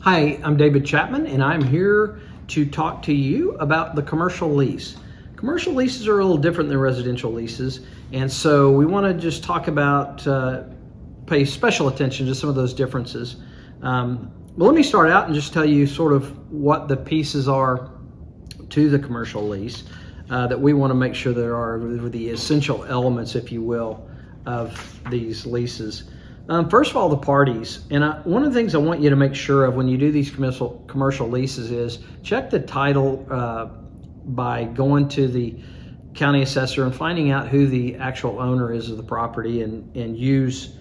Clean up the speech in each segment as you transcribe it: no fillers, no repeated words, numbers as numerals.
Hi, I'm David Chapman, and I'm here to talk to you about the commercial lease. Commercial leases are a little different than residential leases, and so we want to just talk about, pay special attention to some of those differences. But let me start out and just tell you sort of what the pieces are to the commercial lease that we want to make sure there are the essential elements, if you will, of these leases. First of all, the parties. And one of the things I want you to make sure of when you do these commercial leases is check the title by going to the county assessor and finding out who the actual owner is of the property, and use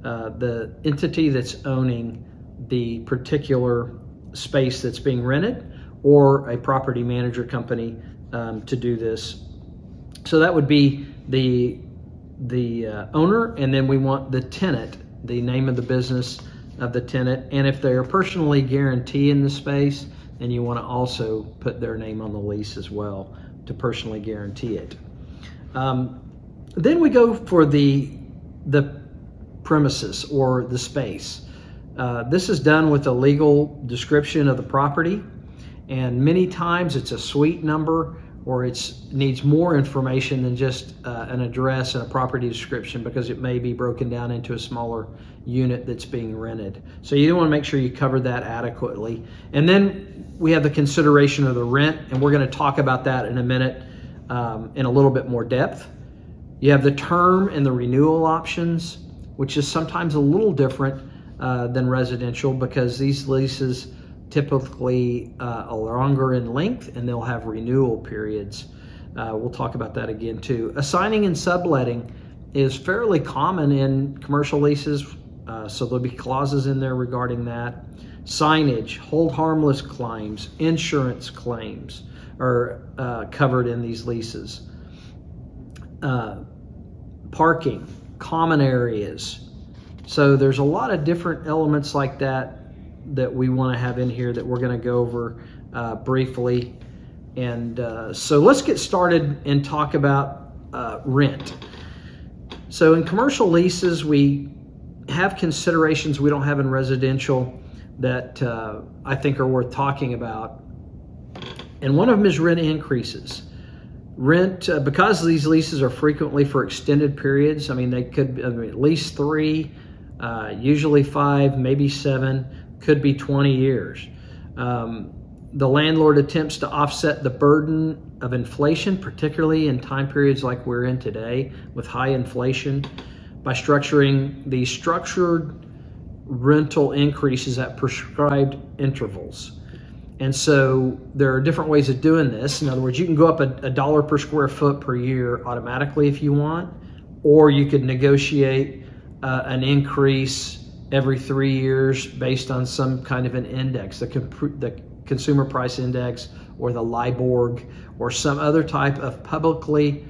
the entity that's owning the particular space that's being rented, or a property manager company to do this. So that would be the owner, and then we want the tenant, the name of the business of the tenant, and if they're personally guaranteeing the space, then you want to also put their name on the lease as well to personally guarantee it. Then we go for the premises or the space. This is done with a legal description of the property, and many times it's a suite number, or it needs more information than just an address and a property description, because it may be broken down into a smaller unit that's being rented. So you want to make sure you cover that adequately. And then we have the consideration of the rent, and we're going to talk about that in a minute in a little bit more depth. You have the term and the renewal options, which is sometimes a little different than residential, because these leases typically are longer in length, and they'll have renewal periods. We'll talk about that again too. Assigning and subletting is fairly common in commercial leases, so there'll be clauses in there regarding that. Signage, hold harmless claims, insurance claims are covered in these leases. Parking, common areas. So there's a lot of different elements like that we want to have in here that we're going to go over briefly. And so let's get started and talk about rent. So in commercial leases, we have considerations we don't have in residential that I think are worth talking about. And one of them is rent increases. Rent, because these leases are frequently for extended periods, I mean, they could be at least 3, usually 5, maybe 7, could be 20 years. The landlord attempts to offset the burden of inflation, particularly in time periods like we're in today with high inflation, by structuring the structured rental increases at prescribed intervals. And so there are different ways of doing this. In other words, you can go up a dollar per square foot per year automatically if you want, or you could negotiate an increase every 3 years based on some kind of an index, the consumer price index, or the LIBOR, or some other type of public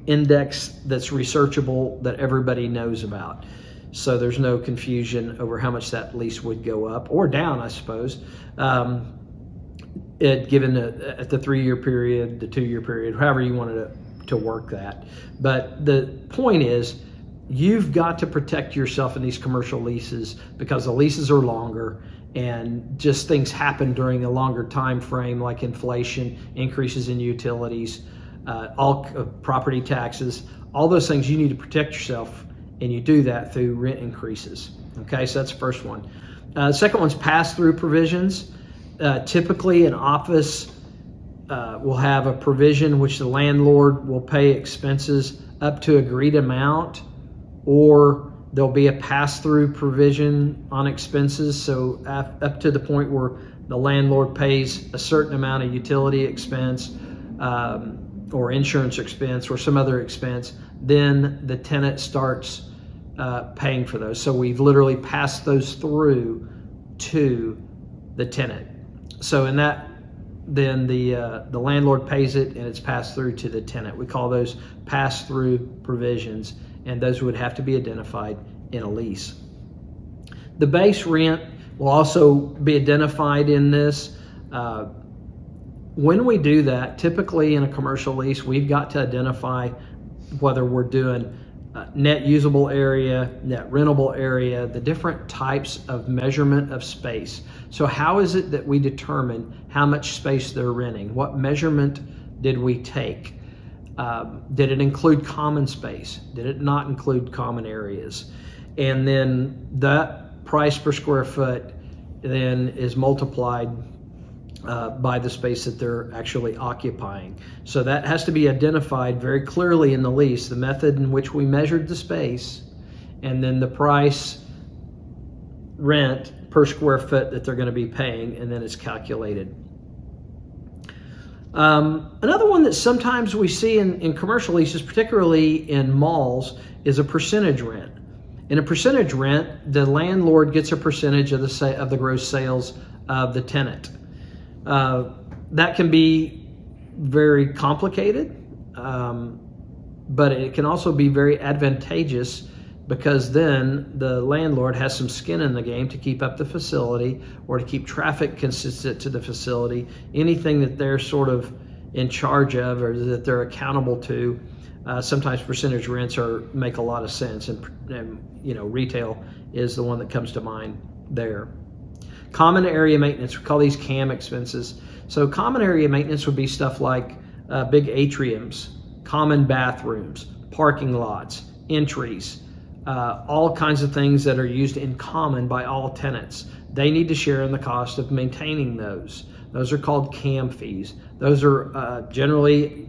index that's researchable that everybody knows about. So there's no confusion over how much that lease would go up or down, I suppose, given at the 3-year period, the 2-year period, however you wanted to work that. But the point is, you've got to protect yourself in these commercial leases because the leases are longer, and just things happen during a longer time frame, like inflation, increases in utilities, all property taxes, all those things. You need to protect yourself, and you do that through rent increases. Okay, so that's the first one. Second one's pass-through provisions. Typically an office will have a provision which the landlord will pay expenses up to agreed amount, or there'll be a pass-through provision on expenses. So up to the point where the landlord pays a certain amount of utility expense or insurance expense or some other expense, then the tenant starts paying for those. So we've literally passed those through to the tenant. So in that, then the landlord pays it and it's passed through to the tenant. We call those pass-through provisions, and those would have to be identified in a lease. The base rent will also be identified in this. When we do that, typically in a commercial lease, we've got to identify whether we're doing net usable area, net rentable area, the different types of measurement of space. So how is it that we determine how much space they're renting? What measurement did we take? Did it include common space? Did it not include common areas? And then that price per square foot then is multiplied by the space that they're actually occupying. So that has to be identified very clearly in the lease, the method in which we measured the space, and then the price rent per square foot that they're going to be paying, and then it's calculated. Another one that sometimes we see in commercial leases, particularly in malls, is a percentage rent. In a percentage rent, the landlord gets a percentage of the gross sales of the tenant. That can be very complicated, but it can also be very advantageous, because then the landlord has some skin in the game to keep up the facility or to keep traffic consistent to the facility. Anything that they're sort of in charge of or that they're accountable to, sometimes percentage rents make a lot of sense, and retail is the one that comes to mind there. Common area maintenance, we call these CAM expenses. So common area maintenance would be stuff like big atriums, common bathrooms, parking lots, entries, all kinds of things that are used in common by all tenants. They need to share in the cost of maintaining those. Those are called CAM fees. Those are generally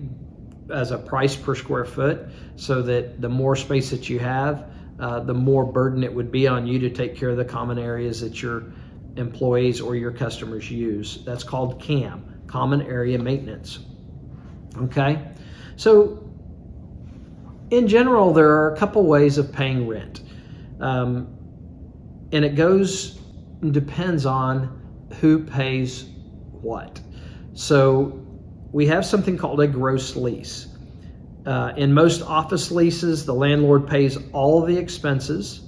as a price per square foot, so that the more space that you have, the more burden it would be on you to take care of the common areas that your employees or your customers use. That's called CAM, common area maintenance. Okay, so in general, there are a couple ways of paying rent, and it depends on who pays what. So we have something called a gross lease. In most office leases, the landlord pays all the expenses,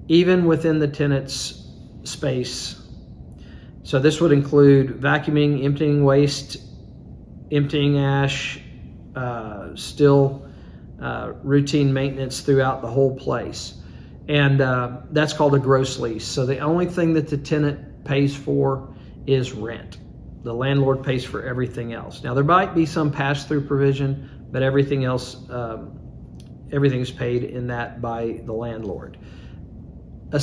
even within the tenant's space. So this would include vacuuming, emptying waste, emptying ash, still routine maintenance throughout the whole place. And that's called a gross lease. So the only thing that the tenant pays for is rent. The landlord pays for everything else. Now there might be some pass-through provision, but everything else, everything is paid in that by the landlord. A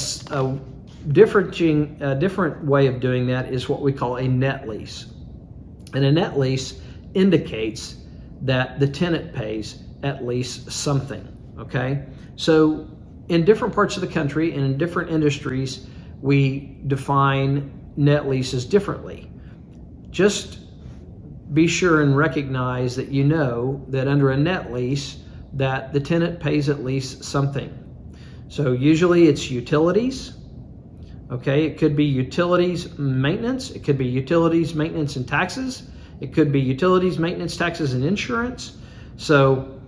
different way of doing that is what we call a net lease. And a net lease indicates that the tenant pays at least something, okay? So in different parts of the country and in different industries, we define net leases differently. Just be sure and recognize that you know that under a net lease that the tenant pays at least something. So usually it's utilities, okay? It could be utilities maintenance, it could be utilities maintenance and taxes, it could be utilities maintenance, taxes, and insurance. So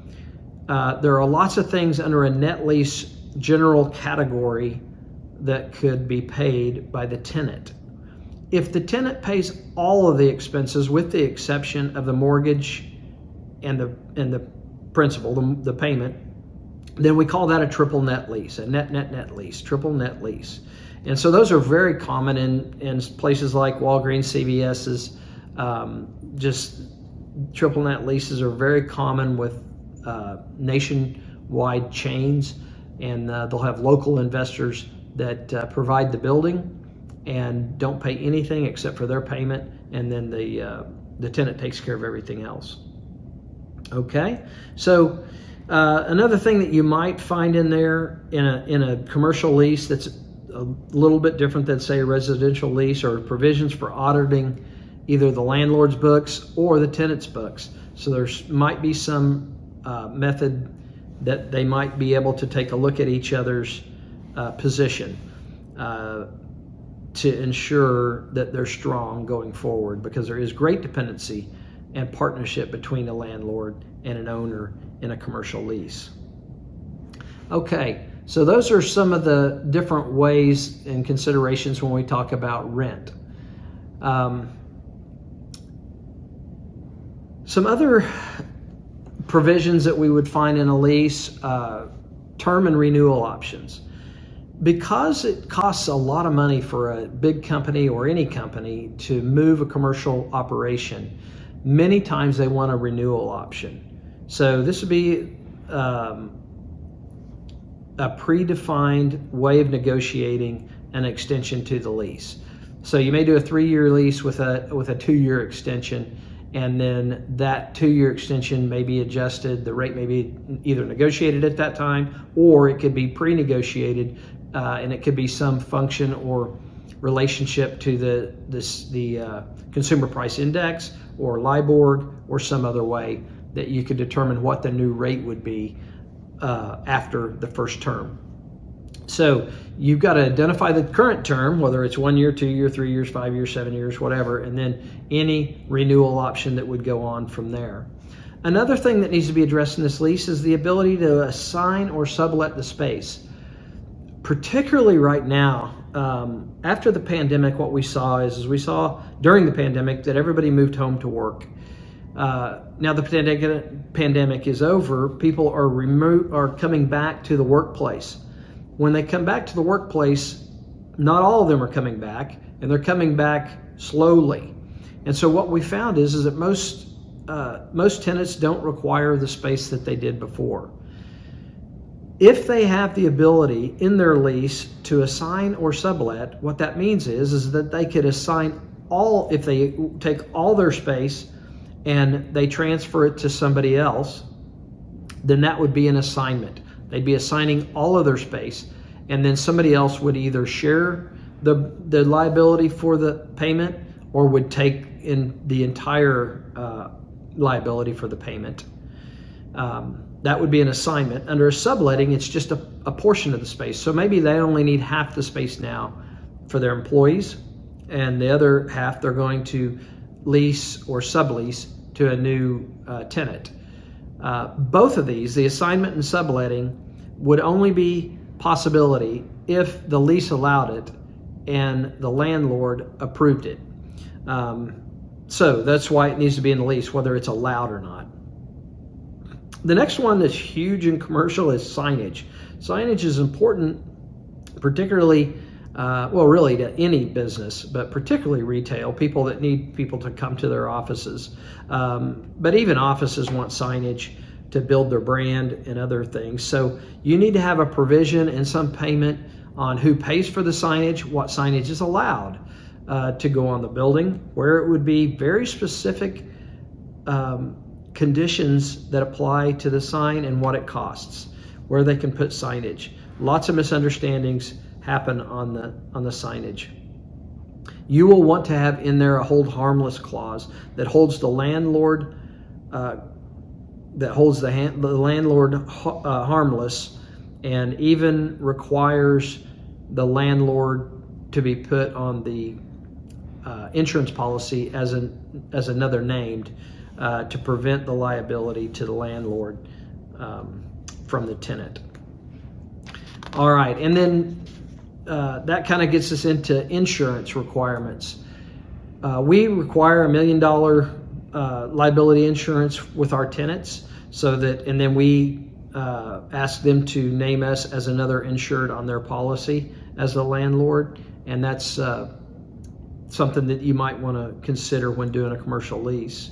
there are lots of things under a net lease general category that could be paid by the tenant. If the tenant pays all of the expenses with the exception of the mortgage and the principal, the payment, then we call that a triple net lease, a net lease, triple net lease. And so those are very common in places like Walgreens, CVS's. Just triple net leases are very common with nationwide chains, and they'll have local investors that provide the building and don't pay anything except for their payment, and then the tenant takes care of everything else. Okay, so another thing that you might find in there in a commercial lease that's a little bit different than, say, a residential lease, or provisions for auditing either the landlord's books or the tenant's books. So there might be some method that they might be able to take a look at each other's position to ensure that they're strong going forward, because there is great dependency and partnership between a landlord and an owner in a commercial lease. Okay, so those are some of the different ways and considerations when we talk about rent. Some other provisions that we would find in a lease, term and renewal options. Because it costs a lot of money for a big company or any company to move a commercial operation, many times they want a renewal option. So this would be a predefined way of negotiating an extension to the lease. So you may do a 3-year lease with a 2-year extension, and then that 2-year extension may be adjusted. The rate may be either negotiated at that time, or it could be pre-negotiated, and it could be some function or relationship to the consumer price index or LIBOR or some other way that you could determine what the new rate would be after the first term. So you've got to identify the current term, whether it's 1 year, 2 year, 3 years, 5 years, 7 years, whatever, and then any renewal option that would go on from there. Another thing that needs to be addressed in this lease is the ability to assign or sublet the space. Particularly right now, after the pandemic, what we saw is we saw during the pandemic that everybody moved home to work. Now the pandemic is over, people are coming back to the workplace. When they come back to the workplace, not all of them are coming back, and they're coming back slowly. And so what we found is that most tenants don't require the space that they did before. If they have the ability in their lease to assign or sublet, what that means is that they could assign all, if they take all their space and they transfer it to somebody else, then that would be an assignment. They'd be assigning all of their space, and then somebody else would either share the liability for the payment or would take in the entire liability for the payment. That would be an assignment. Under a subletting, it's just a portion of the space. So maybe they only need half the space now for their employees, and the other half they're going to lease or sublease to a new tenant. Both of these, the assignment and subletting, would only be possibility if the lease allowed it and the landlord approved it. So that's why it needs to be in the lease, whether it's allowed or not. The next one that's huge in commercial is signage. Signage is important, particularly, really to any business, but particularly retail, people that need people to come to their offices. But even offices want signage to build their brand and other things. So you need to have a provision and some payment on who pays for the signage, what signage is allowed to go on the building, where it would be very specific conditions that apply to the sign and what it costs, where they can put signage. Lots of misunderstandings happen on the signage. You will want to have in there a hold harmless clause that holds the landlord harmless, and even requires the landlord to be put on the insurance policy as another named to prevent the liability to the landlord from the tenant. All right, and then that kind of gets us into insurance requirements. We require $1 million liability insurance with our tenants, and then we ask them to name us as another insured on their policy as a landlord, and that's something that you might want to consider when doing a commercial lease.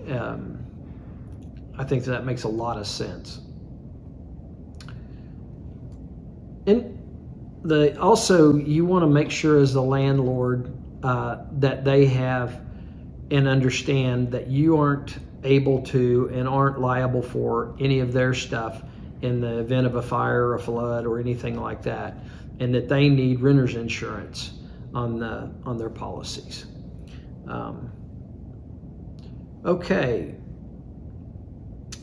I think that makes a lot of sense. And also, you want to make sure as the landlord that they have and understand that you aren't able to and aren't liable for any of their stuff in the event of a fire or a flood or anything like that, and that they need renter's insurance on their policies. Okay,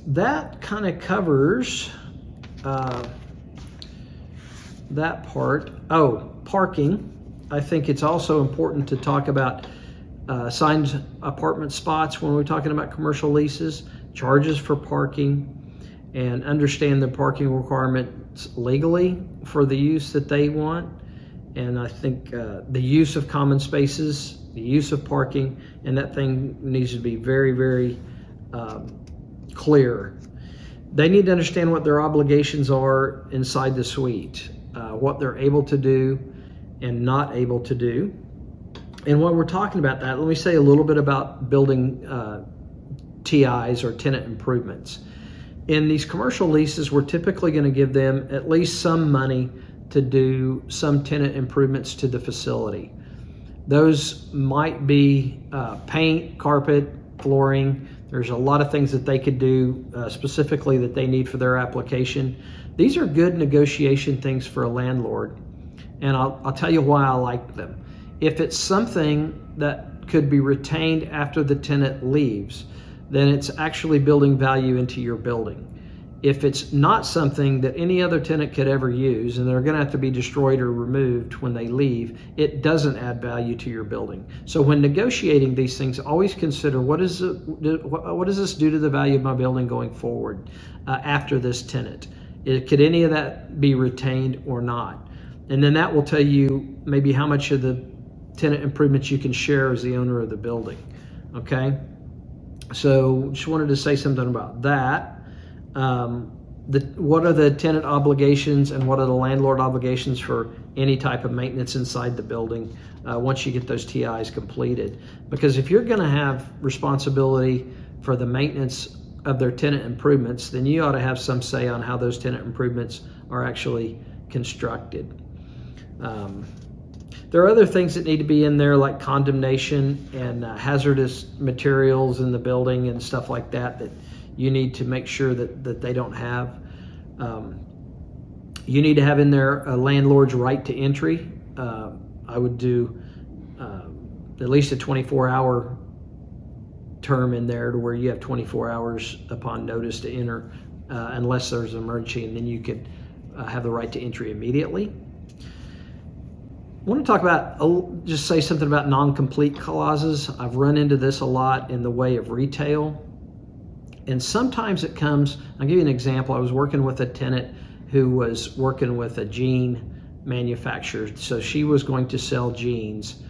that kind of covers that part. Oh, parking. I think it's also important to talk about assigned apartment spots when we're talking about commercial leases, charges for parking, and understand the parking requirements legally for the use that they want. And I think the use of common spaces, the use of parking, and that thing needs to be very, very clear. They need to understand what their obligations are inside the suite, what they're able to do and not able to do. And while we're talking about that, let me say a little bit about building TIs, or tenant improvements. In these commercial leases, we're typically going to give them at least some money to do some tenant improvements to the facility. Those might be paint, carpet, flooring. There's a lot of things that they could do specifically that they need for their application. These are good negotiation things for a landlord, and I'll tell you why I like them. If it's something that could be retained after the tenant leaves, then it's actually building value into your building. If it's not something that any other tenant could ever use, and they're going to have to be destroyed or removed when they leave, it doesn't add value to your building. So when negotiating these things, always consider what does this do to the value of my building going forward after this tenant? Could any of that be retained or not? And then that will tell you maybe how much of the tenant improvements you can share as the owner of the building. Okay, so just wanted to say something about that. What are the tenant obligations and what are the landlord obligations for any type of maintenance inside the building once you get those TIs completed? Because if you're going to have responsibility for the maintenance of their tenant improvements, then you ought to have some say on how those tenant improvements are actually constructed. There are other things that need to be in there, like condemnation and hazardous materials in the building and stuff like that, that you need to make sure that they don't have. You need to have in there a landlord's right to entry. I would do at least a 24-hour term in there to where you have 24 hours upon notice to enter, unless there's an emergency, and then you could have the right to entry immediately. I want to talk about, just say something about non-complete clauses. I've run into this a lot in the way of retail. And sometimes it comes, I'll give you an example. I was working with a tenant who was working with a jean manufacturer. So she was going to sell jeans,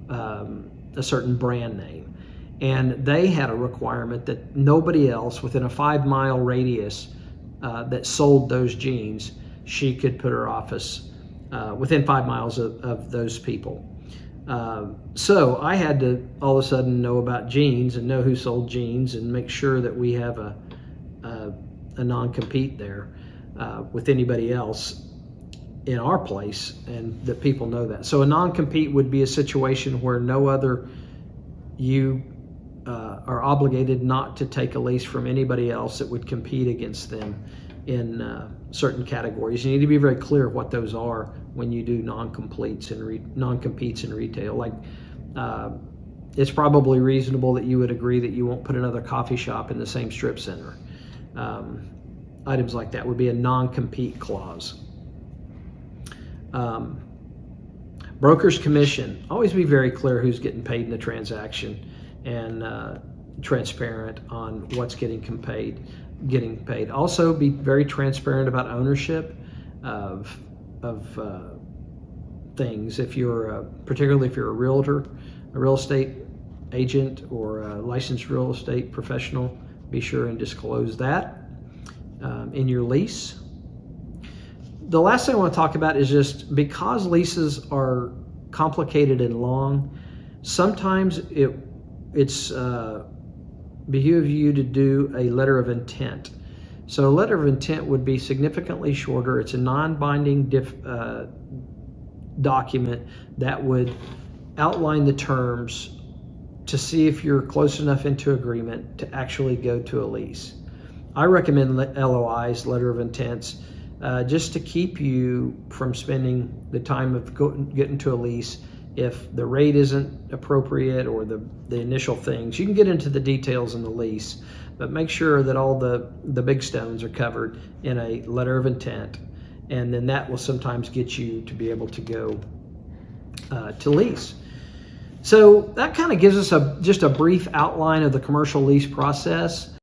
a certain brand name. And they had a requirement that nobody else within a 5-mile radius that sold those jeans, she could put her office within 5 miles of those people. So I had to all of a sudden know about jeans and know who sold jeans and make sure that we have a non-compete there with anybody else in our place, and that people know that. So a non-compete would be a situation where you are obligated not to take a lease from anybody else that would compete against them in certain categories. You need to be very clear what those are when you do non-competes in retail. Like, it's probably reasonable that you would agree that you won't put another coffee shop in the same strip center. Items like that would be a non-compete clause. Broker's commission. Always be very clear who's getting paid in the transaction, and transparent on what's getting paid. Also be very transparent about ownership of things. Particularly if you're a realtor, a real estate agent, or a licensed real estate professional, be sure and disclose that in your lease. The last thing I want to talk about is just because leases are complicated and long, sometimes it's behooves you to do a letter of intent. So a letter of intent would be significantly shorter. It's a non-binding document that would outline the terms to see if you're close enough into agreement to actually go to a lease. I recommend LOIs, letter of intents, just to keep you from spending the time of getting to a lease if the rate isn't appropriate or the initial things. You can get into the details in the lease, but make sure that all the big stones are covered in a letter of intent, and then that will sometimes get you to be able to go to lease. So that kind of gives us just a brief outline of the commercial lease process.